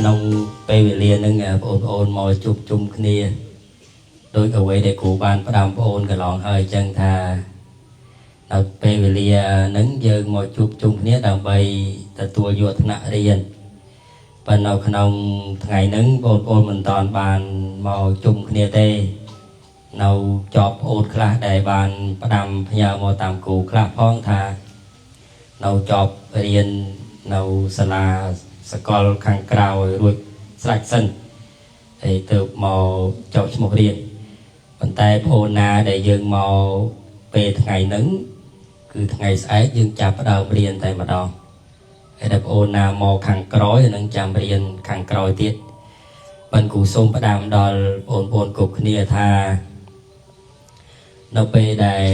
nông pe về liền nâng ôn mò chụp chung kia đôi cả quay để cụ ban bắt đầu ôn cái lọn hơi chân thà nào pe về liền nâng giờ mò chụp chung kia đào bay ta tua vô thằng riêng và nào nông ngày nâng ôn mình toàn bàn mò chung kia tê nào chọp ôn khla để bàn bắt đầu nhờ mò tạm cụ khla phong thà nào chọp riêng nào sala sକលខាងក្រៅរួចស្រេចសិនហើយទៅមកចោលឈ្មោះរៀនប៉ុន្តែបងអូនណាដែលយើងមកពេលថ្ងៃហ្នឹងគឺថ្ងៃស្អែកយើងចាប់ផ្ដើមរៀនតែម្ដងហើយដល់បងអូនណាមកខាងក្រោយនឹងចាំរៀនខាងក្រោយទៀតបានគ្រូសូមផ្ដាំដល់បងប្អូនគ្រប់គ្នាថានៅពេលដែល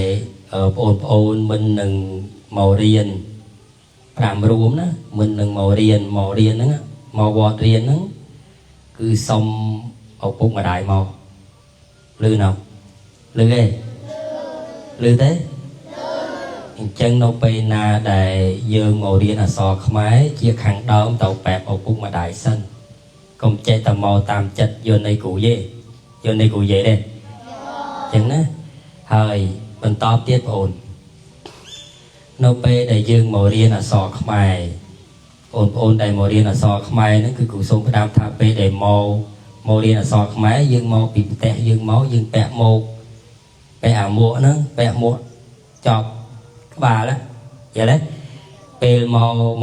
បងប្អូនមិននឹងមករៀន5រួមណាមិននឹងមករៀនហ្នឹងមកវត្តរៀនហ្នឹងគឺសុំឪពុកម្ដាយមកលឺណោះលឺទេលឺទេអញ្ចឹងនៅពេលណាដែលយើងមករៀនអក្សរខ្មែរជាខាងដើមទៅបែបឪពុកម្ដាយសិនកុំចេះតែមកតាមចិត្តយល់នៃគ្រូយេយល់នៃគ្រូយេទេអញ្ចឹងណាហើយបន្តទៀតបងអូននៅពេលដែលយើងមករៀនអក្សរខ្មែរបងប្អូនដែលមករៀនអក្សរខ្មែរហ្នឹងគឺគ្រូសូមផ្ដាំថាពេលដែលមករៀនអក្សរខ្មែរយើងមកពីប្រទេសយើងមកយើងពាក់ម៉ូកពាក់អាមួកហ្នឹងពាក់មួកចប់ក្បាលណាយល់ទេពេលម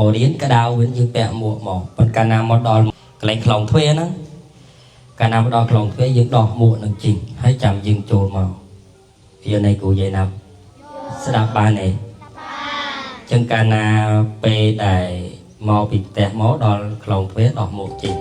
ករៀនក្តៅវិញយើងពាក់មួកមកប៉ុន្តែកាលណាមកដល់កន្លែងខ្លងទ្វារហ្នឹងកាលណាមកដល់ខ្លងទ្វារយើងដោះមួកនឹងជីងហើយចាំយើងចូលមកយល់នៃគ្រូយាយណាស្ដាប់បានទេចឹងកាលណាពេលដែលមកពីផ្ទះមកដល់ខ្លងទ្វារដោះមុខជី